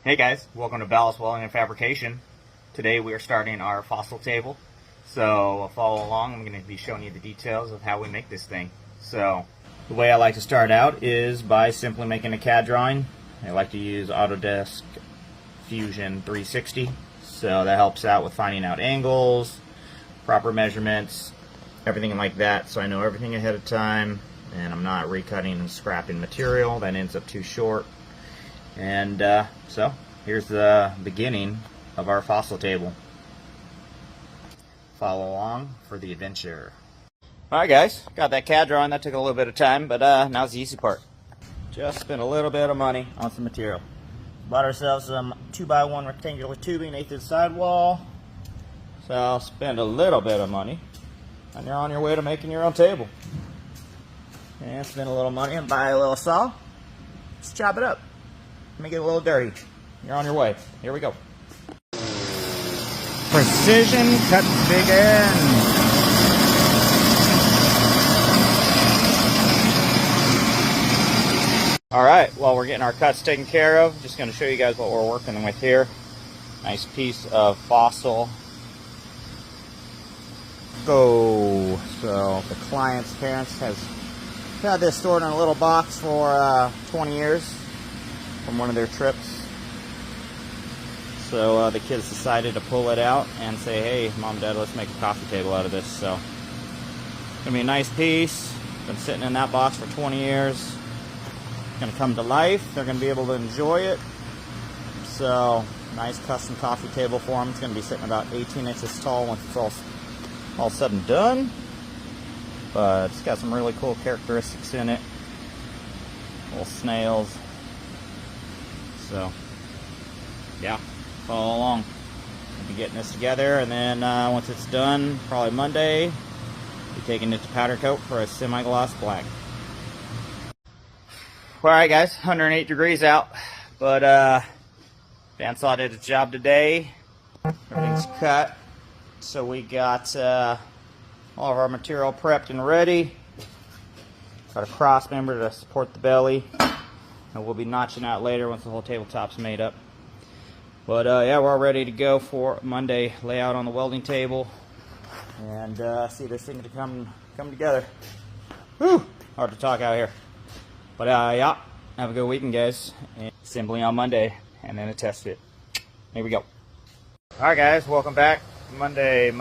Hey guys, welcome to Ballast Welding and Fabrication. Today we are starting our fossil table. So follow along, I'm going to be showing you the details of how we make this thing. So the way I like to start out is by simply making a CAD drawing. I like to use Autodesk Fusion 360. So that helps out with finding out angles, proper measurements, everything like that. So I know everything ahead of time and I'm not recutting and scrapping material that ends up too short. And so here's the beginning of our fossil table. Follow along for the adventure. Alright guys, got that CAD drawing. That took a little bit of time, but now's the easy part. Just spent a little bit of money on some material. Bought ourselves some 2x1 rectangular tubing, 1/8 of the sidewall. So spend a little bit of money and you're on your way to making your own table. And spend a little money and buy a little saw. Let's chop it up. Make it a little dirty. You're on your way. Here we go. Precision cuts begin. Alright, well, we're getting our cuts taken care of. Just going to show you guys what we're working with here. Nice piece of fossil. Go. So the client's parents has had this stored in a little box for 20 years. From one of their trips. So the kids decided to pull it out and say, hey, Mom and Dad, let's make a coffee table out of this. So it's gonna be a nice piece. Been sitting in that box for 20 years. It's gonna come to life. They're gonna be able to enjoy it. So nice custom coffee table for them. It's gonna be sitting about 18 inches tall once it's all said and done. But it's got some really cool characteristics in it. Little snails. So, yeah, follow along. We'll be getting this together, and then once it's done, probably Monday, we'll be taking it to powder coat for a semi-gloss black. Alright guys, 108 degrees out, but bandsaw did its job today. Everything's cut, so we got all of our material prepped and ready. Got a cross member to support the belly. And we'll be notching out later once the whole tabletop's made up. But yeah, we're all ready to go for Monday layout on the welding table. And see this thing to come together. Whew! Hard to talk out here. But yeah, have a good weekend guys. And assembly on Monday and then a test fit. Here we go. Alright guys, welcome back. Monday.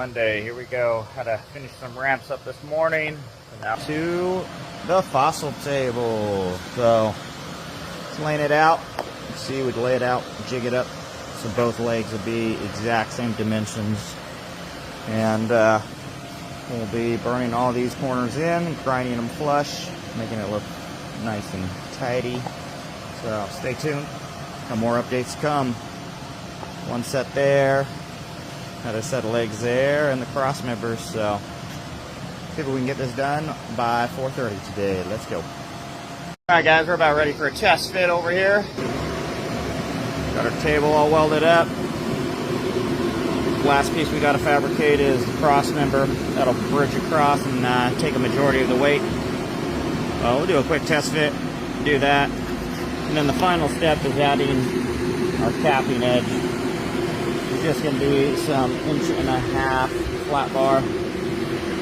Here we go. Had to finish some ramps up this morning. And now to the fossil table. So laying it out. See, we'd lay it out, jig it up, so both legs would be exact same dimensions. And we'll be burning all these corners in, grinding them flush, making it look nice and tidy. So stay tuned. Got more updates come. One set there, another set of legs there, and the cross members. So see if we can get this done by 4:30 today. Let's go. Alright guys, we're about ready for a test fit over here. Got our table all welded up. Last piece we got to fabricate is the cross member. That'll bridge across and take a majority of the weight. We'll do a quick test fit, do that. And then the final step is adding our capping edge. It's just going to be some 1.5 inch flat bar.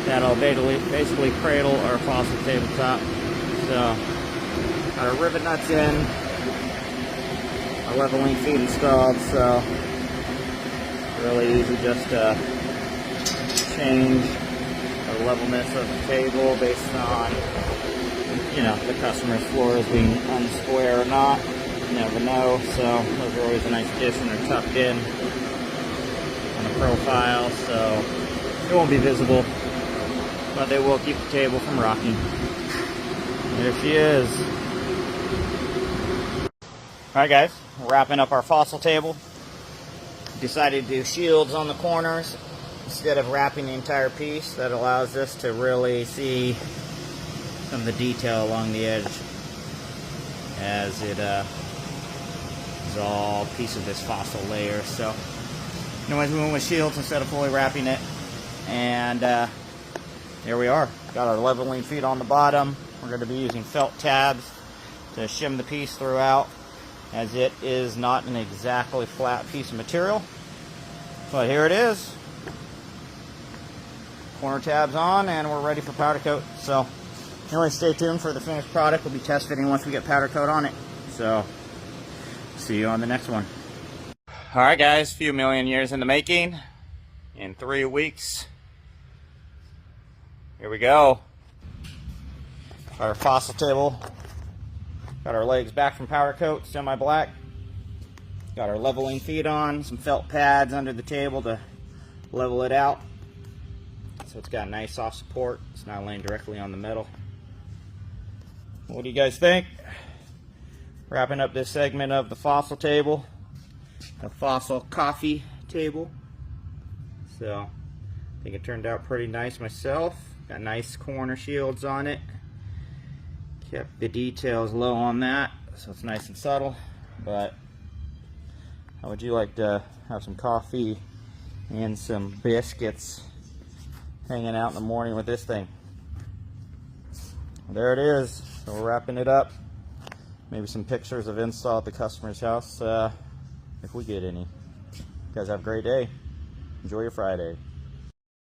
That'll basically cradle our fossil tabletop. So got our rivet nuts in, our leveling feet installed, so really easy just to change the levelness of the table based on, you know, the customer's floors being unsquare or not. You never know, so those are always a nice addition. They're tucked in on the profile, so it won't be visible, but they will keep the table from rocking. There she is. Alright guys, we're wrapping up our fossil table. Decided to do shields on the corners instead of wrapping the entire piece. That allows us to really see some of the detail along the edge as it is all piece of this fossil layer. So anyways, we went with shields instead of fully wrapping it. And there we are. Got our leveling feet on the bottom. We're going to be using felt tabs to shim the piece throughout. as it is not an exactly flat piece of material. But here it is. Corner tabs on, and we're ready for powder coat. So anyway, stay tuned for the finished product. We'll be test fitting once we get powder coat on it. So see you on the next one. Alright guys, a few million years in the making. In 3 weeks, here we go. Got our fossil table. Got our legs back from powder coat, semi-black. Got our leveling feet on, some felt pads under the table to level it out. So it's got a nice soft support. It's not laying directly on the metal. What do you guys think? Wrapping up this segment of the fossil table, the fossil coffee table. So I think it turned out pretty nice myself. Got nice corner shields on it. Kept the details low on that, so it's nice and subtle. But how would you like to have some coffee and some biscuits hanging out in the morning with this thing? There it is. So we're wrapping it up. Maybe some pictures of install at the customer's house if we get any. You guys have a great day. Enjoy your Friday.